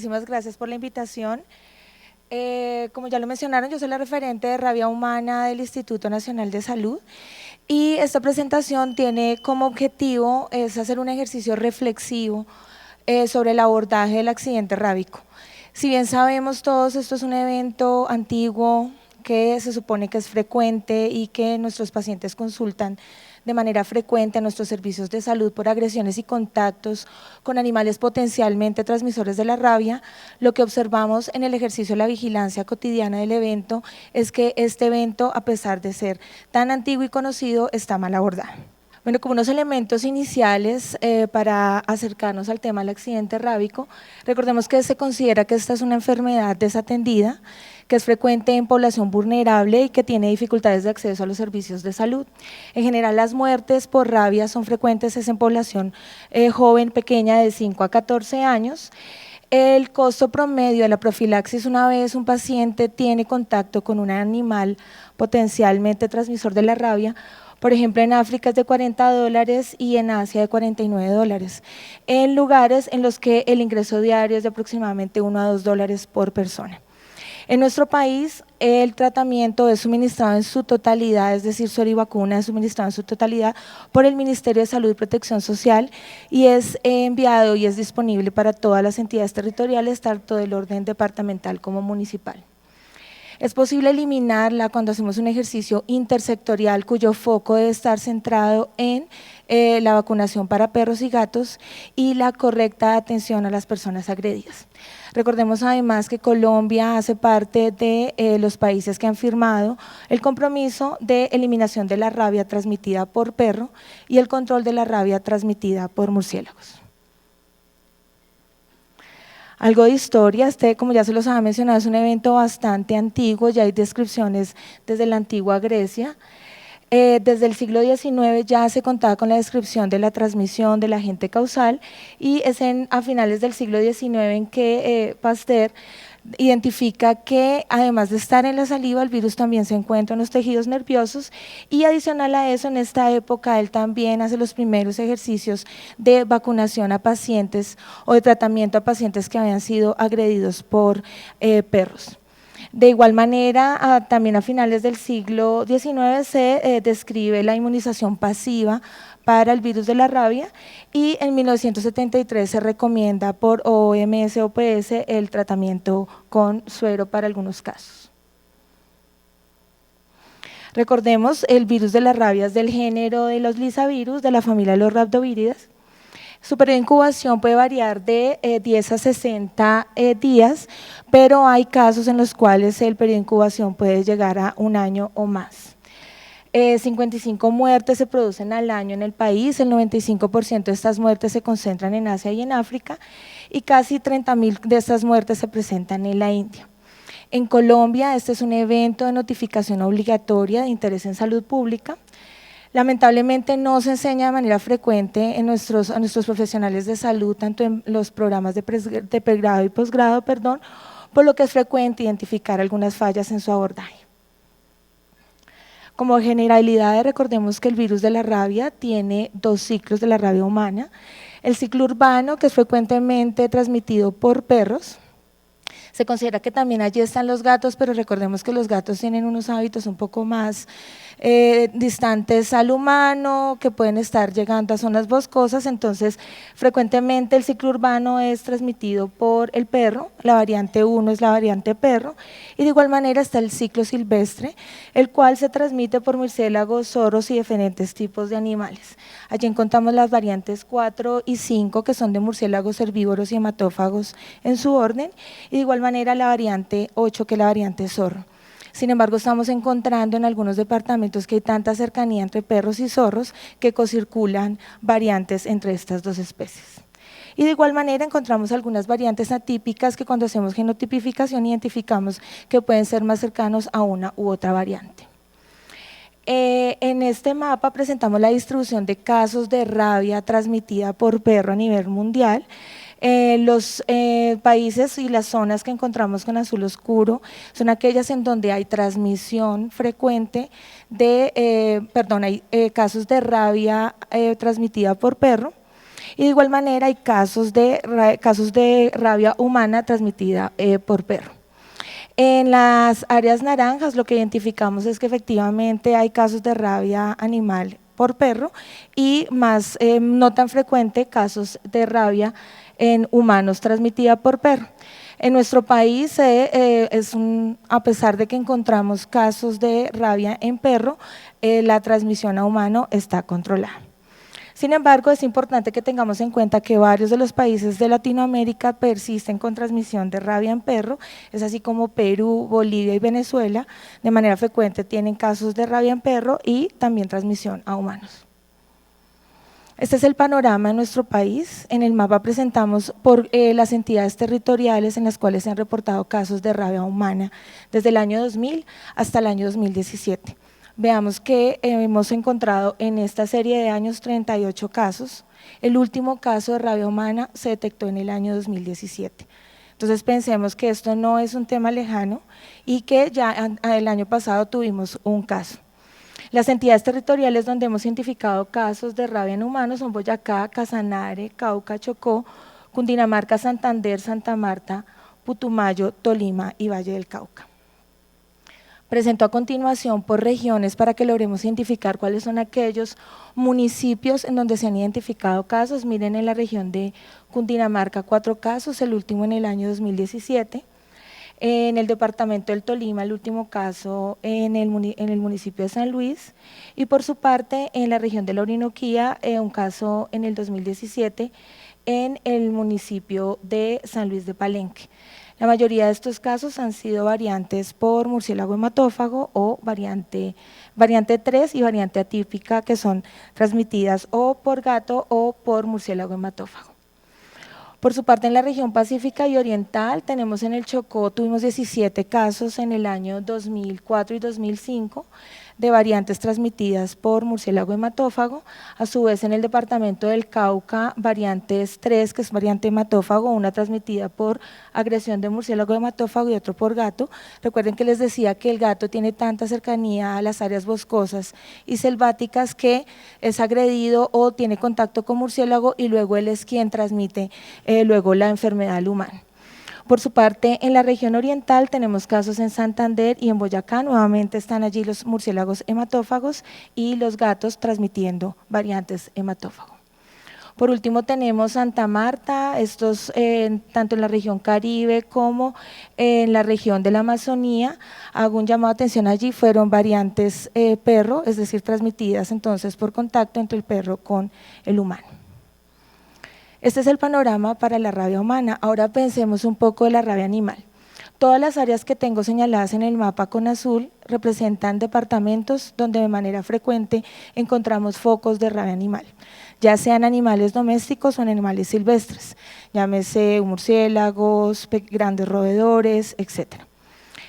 muchísimas gracias por la invitación. Como ya lo mencionaron, yo soy la referente de rabia humana del Instituto Nacional de Salud y esta presentación tiene como objetivo es hacer un ejercicio reflexivo sobre el abordaje del accidente rábico. Si bien sabemos todos, esto es un evento antiguo que se supone que es frecuente y que nuestros pacientes consultan de manera frecuente a nuestros servicios de salud por agresiones y contactos con animales potencialmente transmisores de la rabia, lo que observamos en el ejercicio de la vigilancia cotidiana del evento es que este evento, a pesar de ser tan antiguo y conocido, está mal abordado. Bueno, como unos elementos iniciales para acercarnos al tema del accidente rábico, recordemos que se considera que esta es una enfermedad desatendida, que es frecuente en población vulnerable y que tiene dificultades de acceso a los servicios de salud. En general, las muertes por rabia son frecuentes en población joven, pequeña, de 5 a 14 años. El costo promedio de la profilaxis una vez un paciente tiene contacto con un animal potencialmente transmisor de la rabia, por ejemplo, en África es de $40 y en Asia de $49, en lugares en los que el ingreso diario es de aproximadamente $1 a $2 por persona. En nuestro país, el tratamiento es suministrado en su totalidad, es decir, suero y vacuna es suministrado en su totalidad por el Ministerio de Salud y Protección Social y es enviado y es disponible para todas las entidades territoriales, tanto del orden departamental como municipal. Es posible eliminarla cuando hacemos un ejercicio intersectorial cuyo foco debe estar centrado en la vacunación para perros y gatos y la correcta atención a las personas agredidas. Recordemos además que Colombia hace parte de los países que han firmado el compromiso de eliminación de la rabia transmitida por perro y el control de la rabia transmitida por murciélagos. Algo de historia, como ya se los había mencionado, es un evento bastante antiguo, ya hay descripciones desde la antigua Grecia. Desde el siglo XIX ya se contaba con la descripción de la transmisión del agente causal y es a finales del siglo XIX en que Pasteur identifica que además de estar en la saliva, el virus también se encuentra en los tejidos nerviosos y adicional a eso, en esta época él también hace los primeros ejercicios de vacunación a pacientes o de tratamiento a pacientes que habían sido agredidos por perros. De igual manera, también a finales del siglo XIX se describe la inmunización pasiva para el virus de la rabia y en 1973 se recomienda por OMS-OPS el tratamiento con suero para algunos casos. Recordemos, el virus de la rabia es del género de los lisavirus, de la familia de los rhabdovíridas. Su periodo de incubación puede variar de 10 a 60 días, pero hay casos en los cuales el periodo de incubación puede llegar a 1 año o más. 55 muertes se producen al año en el país, el 95% de estas muertes se concentran en Asia y en África y casi 30.000 de estas muertes se presentan en la India. En Colombia, este es un evento de notificación obligatoria de interés en salud pública. Lamentablemente no se enseña de manera frecuente a nuestros profesionales de salud, tanto en los programas de pregrado y posgrado, por lo que es frecuente identificar algunas fallas en su abordaje. Como generalidad, recordemos que el virus de la rabia tiene 2 ciclos de la rabia humana, el ciclo urbano, que es frecuentemente transmitido por perros. Se considera que también allí están los gatos, pero recordemos que los gatos tienen unos hábitos un poco más distantes al humano, que pueden estar llegando a zonas boscosas, entonces frecuentemente el ciclo urbano es transmitido por el perro, la variante 1 es la variante perro, y de igual manera está el ciclo silvestre, el cual se transmite por murciélagos, zorros y diferentes tipos de animales. Allí encontramos las variantes 4 y 5, que son de murciélagos herbívoros y hematófagos en su orden, y de igual manera la variante 8, que es la variante zorro. Sin embargo, estamos encontrando en algunos departamentos que hay tanta cercanía entre perros y zorros que cocirculan variantes entre estas 2 especies. Y de igual manera encontramos algunas variantes atípicas que cuando hacemos genotipificación identificamos que pueden ser más cercanos a una u otra variante. En este mapa presentamos la distribución de casos de rabia transmitida por perro a nivel mundial. Los países y las zonas que encontramos con azul oscuro son aquellas en donde hay transmisión frecuente de, hay casos de rabia transmitida por perro, Y de igual manera hay casos de rabia humana transmitida por perro. En las áreas naranjas lo que identificamos es que efectivamente hay casos de rabia animal por perro y más no tan frecuente casos de rabia en humanos transmitida por perro. En nuestro país, a pesar de que encontramos casos de rabia en perro, la transmisión a humano está controlada. Sin embargo, es importante que tengamos en cuenta que varios de los países de Latinoamérica persisten con transmisión de rabia en perro, es así como Perú, Bolivia y Venezuela, de manera frecuente tienen casos de rabia en perro y también transmisión a humanos. Este es el panorama de nuestro país. En el mapa presentamos por las entidades territoriales en las cuales se han reportado casos de rabia humana desde el año 2000 hasta el año 2017. Veamos que hemos encontrado en esta serie de años 38 casos. El último caso de rabia humana se detectó en el año 2017. Entonces pensemos que esto no es un tema lejano y que ya el año pasado tuvimos un caso. Las entidades territoriales donde hemos identificado casos de rabia en humanos son Boyacá, Casanare, Cauca, Chocó, Cundinamarca, Santander, Santa Marta, Putumayo, Tolima y Valle del Cauca. Presento a continuación por regiones para que logremos identificar cuáles son aquellos municipios en donde se han identificado casos. Miren, en la región de Cundinamarca 4 casos, el último en el año 2017. En el departamento del Tolima, el último caso en el municipio de San Luis, y por su parte en la región de la Orinoquía, un caso en el 2017 en el municipio de San Luis de Palenque. La mayoría de estos casos han sido variantes por murciélago hematófago o variante 3 y variante atípica, que son transmitidas o por gato o por murciélago hematófago. Por su parte, en la región pacífica y oriental, tenemos en el Chocó, tuvimos 17 casos en el año 2004 y 2005 de variantes transmitidas por murciélago hematófago. A su vez, en el departamento del Cauca, variantes 3, que es variante hematófago, una transmitida por agresión de murciélago hematófago y otro por gato. Recuerden que les decía que el gato tiene tanta cercanía a las áreas boscosas y selváticas que es agredido o tiene contacto con murciélago y luego él es quien transmite luego la enfermedad al humano. Por su parte, en la región oriental tenemos casos en Santander y en Boyacá, nuevamente están allí los murciélagos hematófagos y los gatos transmitiendo variantes hematófago. Por último tenemos Santa Marta, estos tanto en la región Caribe como en la región de la Amazonía, hago un llamado de atención allí, fueron variantes perro, es decir, transmitidas entonces por contacto entre el perro con el humano. Este es el panorama para la rabia humana. Ahora pensemos un poco de la rabia animal. Todas las áreas que tengo señaladas en el mapa con azul representan departamentos donde de manera frecuente encontramos focos de rabia animal, ya sean animales domésticos o animales silvestres, llámese murciélagos, grandes roedores, etc.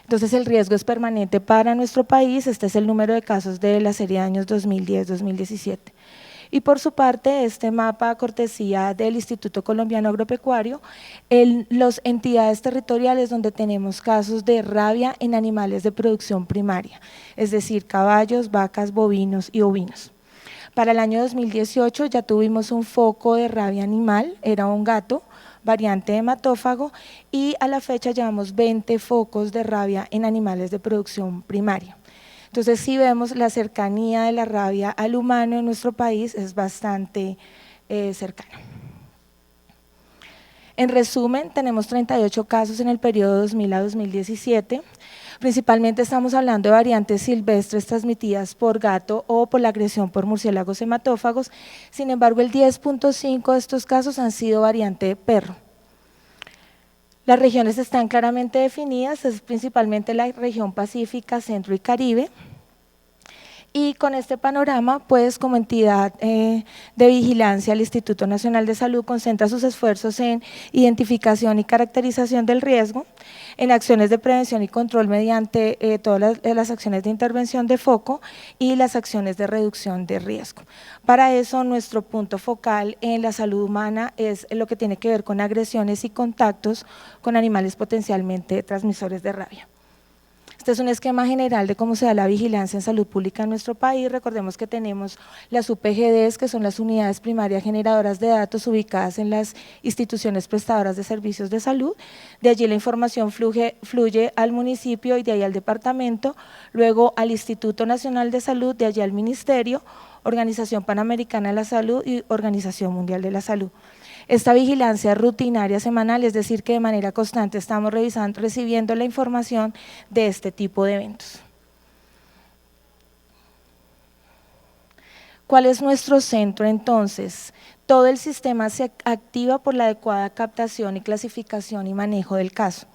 Entonces el riesgo es permanente para nuestro país. Este es el número de casos de la serie de años 2010-2017. Y por su parte, este mapa, cortesía del Instituto Colombiano Agropecuario, las entidades territoriales donde tenemos casos de rabia en animales de producción primaria, es decir, caballos, vacas, bovinos y ovinos. Para el año 2018 ya tuvimos un foco de rabia animal, era un gato, variante hematófago, y a la fecha llevamos 20 focos de rabia en animales de producción primaria. Entonces, si vemos la cercanía de la rabia al humano en nuestro país es bastante cercana. En resumen, tenemos 38 casos en el periodo 2000 a 2017, principalmente estamos hablando de variantes silvestres transmitidas por gato o por la agresión por murciélagos hematófagos, sin embargo el 10.5 de estos casos han sido variante perro. Las regiones están claramente definidas, es principalmente la región pacífica, centro y caribe. Y con este panorama, pues como entidad de vigilancia, el Instituto Nacional de Salud concentra sus esfuerzos en identificación y caracterización del riesgo, en acciones de prevención y control mediante todas las acciones de intervención de foco y las acciones de reducción de riesgo. Para eso, nuestro punto focal en la salud humana es lo que tiene que ver con agresiones y contactos con animales potencialmente transmisores de rabia. Este es un esquema general de cómo se da la vigilancia en salud pública en nuestro país. Recordemos que tenemos las UPGDs, que son las unidades primarias generadoras de datos ubicadas en las instituciones prestadoras de servicios de salud. De allí la información fluye al municipio y de ahí al departamento, luego al Instituto Nacional de Salud, de allí al Ministerio, Organización Panamericana de la Salud y Organización Mundial de la Salud. Esta vigilancia rutinaria semanal, es decir, que de manera constante estamos recibiendo la información de este tipo de eventos. ¿Cuál es nuestro centro entonces? Todo el sistema se activa por la adecuada captación y clasificación y manejo del caso.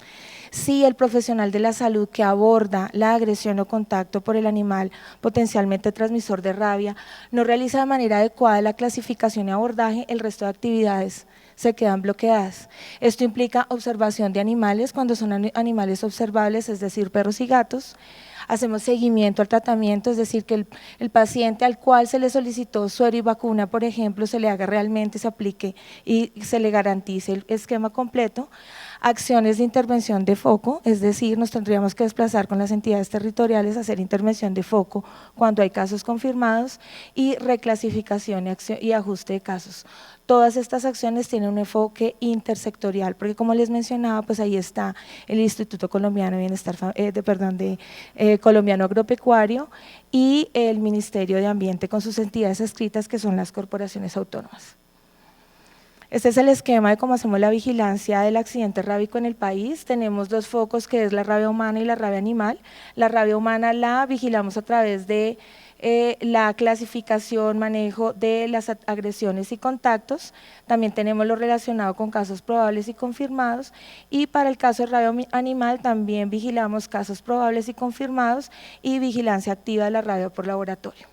Si el profesional de la salud que aborda la agresión o contacto por el animal potencialmente transmisor de rabia no realiza de manera adecuada la clasificación y abordaje, el resto de actividades se quedan bloqueadas. Esto implica observación de animales cuando son animales observables, es decir, perros y gatos. Hacemos seguimiento al tratamiento, es decir, que el paciente al cual se le solicitó suero y vacuna, por ejemplo, se le haga realmente, se aplique y se le garantice el esquema completo. Acciones de intervención de foco, es decir, nos tendríamos que desplazar con las entidades territoriales a hacer intervención de foco cuando hay casos confirmados, y reclasificación y ajuste de casos. Todas estas acciones tienen un enfoque intersectorial, porque como les mencionaba, pues ahí está el Instituto Colombiano de Bienestar, Colombiano Agropecuario y el Ministerio de Ambiente con sus entidades adscritas, que son las corporaciones autónomas. Este es el esquema de cómo hacemos la vigilancia del accidente rábico en el país. Tenemos dos focos, que es la rabia humana y la rabia animal. La rabia humana la vigilamos a través de la clasificación, manejo de las agresiones y contactos. También tenemos lo relacionado con casos probables y confirmados, y para el caso de rabia animal también vigilamos casos probables y confirmados y vigilancia activa de la rabia por laboratorio.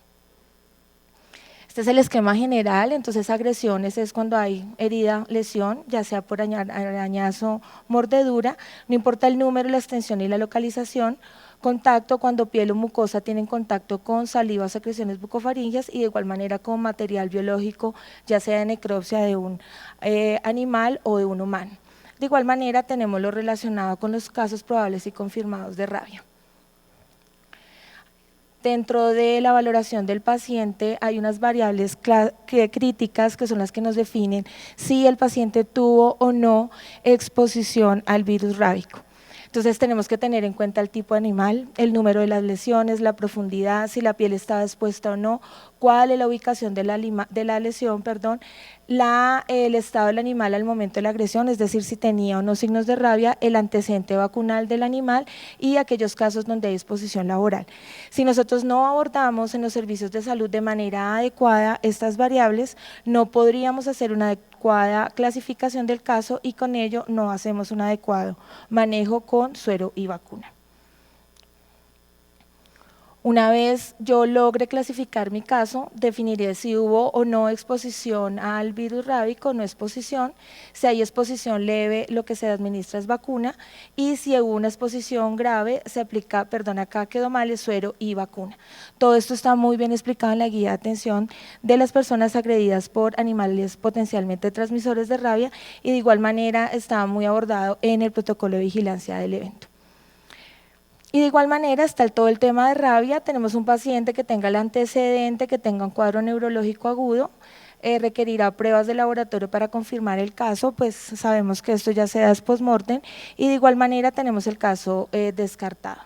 Este es el esquema general. Entonces agresiones es cuando hay herida, lesión, ya sea por arañazo, mordedura, no importa el número, la extensión y la localización. Contacto, cuando piel o mucosa tienen contacto con saliva o secreciones bucofaringeas, y de igual manera con material biológico, ya sea de necropsia de un animal o de un humano. De igual manera tenemos lo relacionado con los casos probables y confirmados de rabia. Dentro de la valoración del paciente hay unas variables críticas que son las que nos definen si el paciente tuvo o no exposición al virus rábico. Entonces tenemos que tener en cuenta el tipo de animal, el número de las lesiones, la profundidad, si la piel estaba expuesta o no, cuál es la ubicación de la lesión, el estado del animal al momento de la agresión, es decir, si tenía o no signos de rabia, el antecedente vacunal del animal y aquellos casos donde hay exposición laboral. Si nosotros no abordamos en los servicios de salud de manera adecuada estas variables, no podríamos hacer una adecuada clasificación del caso, y con ello no hacemos un adecuado manejo con suero y vacuna. Una vez yo logre clasificar mi caso, definiré si hubo o no exposición al virus rábico o no exposición. Si hay exposición leve, lo que se administra es vacuna, y si hubo una exposición grave, se aplica, acá quedó mal, es suero y vacuna. Todo esto está muy bien explicado en la guía de atención de las personas agredidas por animales potencialmente transmisores de rabia, y de igual manera está muy abordado en el protocolo de vigilancia del evento. Y de igual manera está todo el tema de rabia. Tenemos un paciente que tenga el antecedente, que tenga un cuadro neurológico agudo, requerirá pruebas de laboratorio para confirmar el caso, pues sabemos que esto ya se da post-mortem, y de igual manera tenemos el caso descartado.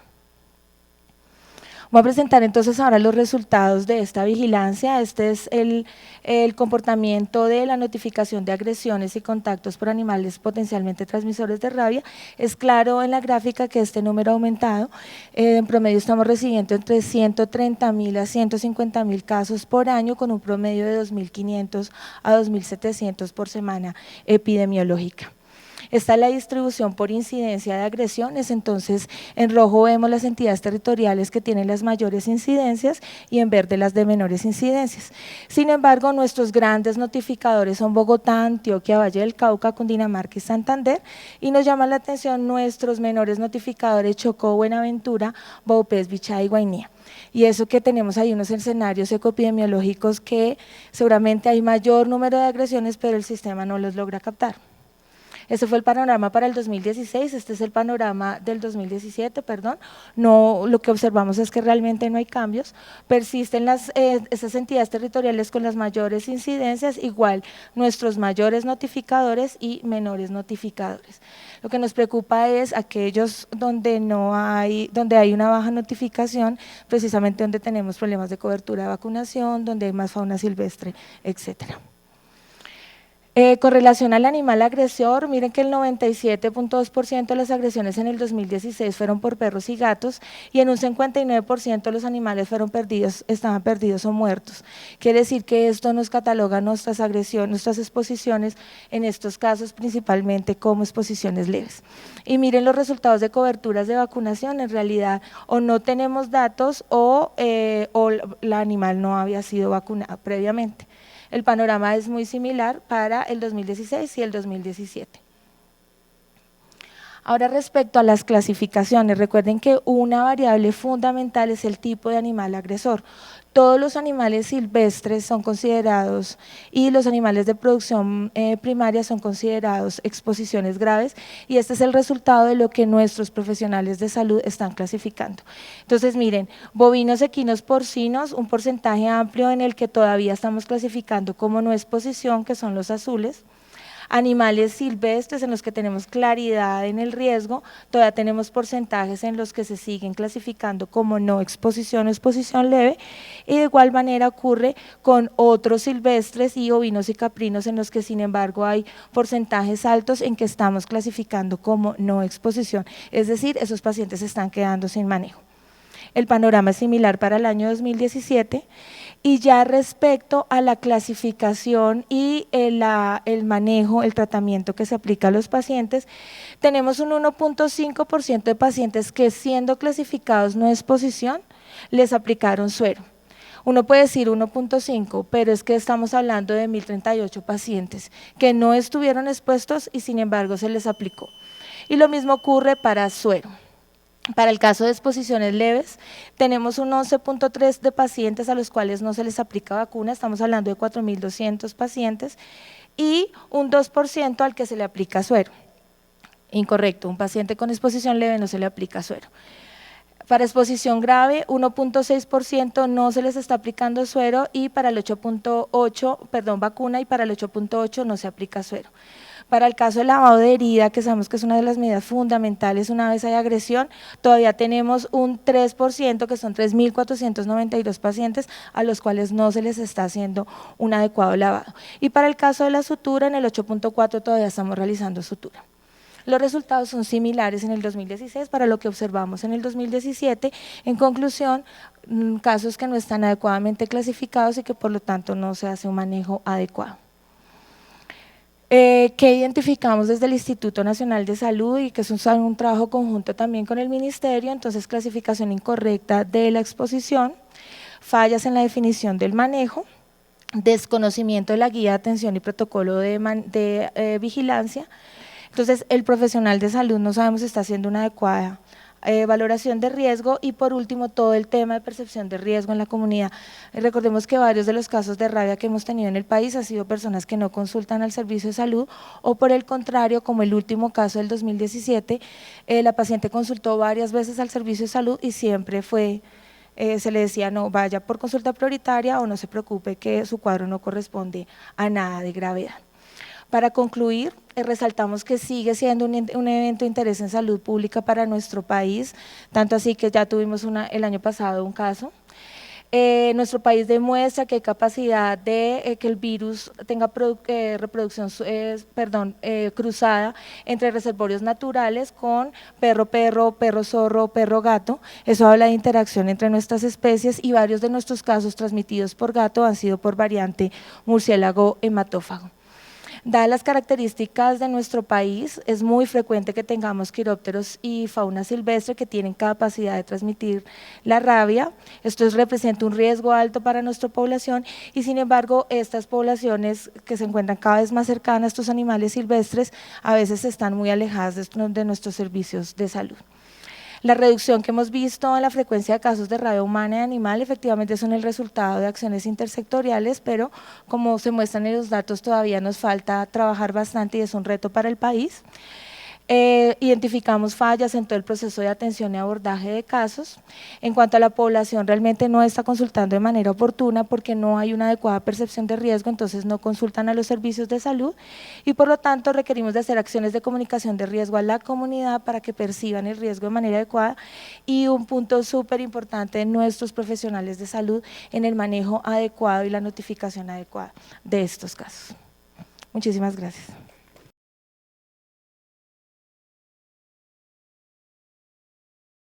Voy a presentar entonces ahora los resultados de esta vigilancia. Este es el comportamiento de la notificación de agresiones y contactos por animales potencialmente transmisores de rabia. Es claro en la gráfica que este número ha aumentado. En promedio estamos recibiendo entre 130.000 a 150.000 casos por año, con un promedio de 2.500 a 2.700 por semana epidemiológica. Esta es la distribución por incidencia de agresiones. Entonces en rojo vemos las entidades territoriales que tienen las mayores incidencias y en verde las de menores incidencias. Sin embargo, nuestros grandes notificadores son Bogotá, Antioquia, Valle del Cauca, Cundinamarca y Santander, y nos llama la atención nuestros menores notificadores Chocó, Buenaventura, Vaupés, Bichada y Guainía. Y eso que tenemos ahí unos escenarios ecoepidemiológicos que seguramente hay mayor número de agresiones, pero el sistema no los logra captar. Ese fue el panorama para el 2016, este es el panorama del 2017, perdón. No, lo que observamos es que realmente no hay cambios, persisten esas entidades territoriales con las mayores incidencias, igual nuestros mayores notificadores y menores notificadores. Lo que nos preocupa es aquellos donde hay una baja notificación, precisamente donde tenemos problemas de cobertura de vacunación, donde hay más fauna silvestre, etcétera. Con relación al animal agresor, miren que el 97.2% de las agresiones en el 2016 fueron por perros y gatos y en un 59% los animales estaban perdidos o muertos. Quiere decir que esto nos cataloga nuestras agresiones, nuestras exposiciones, en estos casos principalmente como exposiciones leves. Y miren los resultados de coberturas de vacunación, en realidad o no tenemos datos o el animal no había sido vacunado previamente. El panorama es muy similar para el 2016 y el 2017. Ahora, respecto a las clasificaciones, recuerden que una variable fundamental es el tipo de animal agresor. Todos los animales silvestres son considerados y los animales de producción primaria son considerados exposiciones graves y este es el resultado de lo que nuestros profesionales de salud están clasificando. Entonces, miren, bovinos, equinos, porcinos, un porcentaje amplio en el que todavía estamos clasificando como no exposición, que son los azules. Animales silvestres en los que tenemos claridad en el riesgo, todavía tenemos porcentajes en los que se siguen clasificando como no exposición o exposición leve y de igual manera ocurre con otros silvestres y ovinos y caprinos en los que sin embargo hay porcentajes altos en que estamos clasificando como no exposición, es decir, esos pacientes están quedando sin manejo. El panorama es similar para el año 2017 y ya respecto a la clasificación y el manejo, el tratamiento que se aplica a los pacientes, tenemos un 1.5% de pacientes que siendo clasificados no exposición, les aplicaron suero. Uno puede decir 1.5, pero es que estamos hablando de 1.038 pacientes que no estuvieron expuestos y sin embargo se les aplicó. Y lo mismo ocurre para suero. Para el caso de exposiciones leves, tenemos un 11.3 de pacientes a los cuales no se les aplica vacuna, estamos hablando de 4.200 pacientes, y un 2% al que se le aplica suero. Incorrecto, un paciente con exposición leve no se le aplica suero. Para exposición grave, 1.6% no se les está aplicando suero y para el 8.8, vacuna y para el 8.8 no se aplica suero. Para el caso de lavado de herida, que sabemos que es una de las medidas fundamentales una vez hay agresión, todavía tenemos un 3%, que son 3.492 pacientes a los cuales no se les está haciendo un adecuado lavado. Y para el caso de la sutura, en el 8.4 todavía estamos realizando sutura. Los resultados son similares en el 2016 para lo que observamos en el 2017. En conclusión, casos que no están adecuadamente clasificados y que por lo tanto no se hace un manejo adecuado. Que identificamos desde el Instituto Nacional de Salud y que es un trabajo conjunto también con el Ministerio, entonces clasificación incorrecta de la exposición, fallas en la definición del manejo, desconocimiento de la guía de atención y protocolo de vigilancia. Entonces el profesional de salud no sabemos si está haciendo una adecuada valoración de riesgo y por último todo el tema de percepción de riesgo en la comunidad. Recordemos que varios de los casos de rabia que hemos tenido en el país han sido personas que no consultan al servicio de salud o por el contrario, como el último caso del 2017, la paciente consultó varias veces al servicio de salud y siempre se le decía no, vaya por consulta prioritaria o no se preocupe que su cuadro no corresponde a nada de gravedad. Para concluir, resaltamos que sigue siendo un evento de interés en salud pública para nuestro país, tanto así que ya tuvimos el año pasado un caso. Nuestro país demuestra que hay capacidad de que el virus tenga reproducción cruzada entre reservorios naturales con perro-perro, perro-zorro, perro-gato. Eso habla de interacción entre nuestras especies y varios de nuestros casos transmitidos por gato han sido por variante murciélago hematófago. Dadas las características de nuestro país, es muy frecuente que tengamos quirópteros y fauna silvestre que tienen capacidad de transmitir la rabia. Esto representa un riesgo alto para nuestra población y sin embargo estas poblaciones que se encuentran cada vez más cercanas a estos animales silvestres a veces están muy alejadas de nuestros servicios de salud. La reducción que hemos visto en la frecuencia de casos de rabia humana y animal efectivamente son el resultado de acciones intersectoriales, pero como se muestran en los datos todavía nos falta trabajar bastante y es un reto para el país. Identificamos fallas en todo el proceso de atención y abordaje de casos. En cuanto a la población, realmente no está consultando de manera oportuna porque no hay una adecuada percepción de riesgo, entonces no consultan a los servicios de salud y por lo tanto requerimos de hacer acciones de comunicación de riesgo a la comunidad para que perciban el riesgo de manera adecuada y un punto súper importante, nuestros profesionales de salud en el manejo adecuado y la notificación adecuada de estos casos. Muchísimas gracias.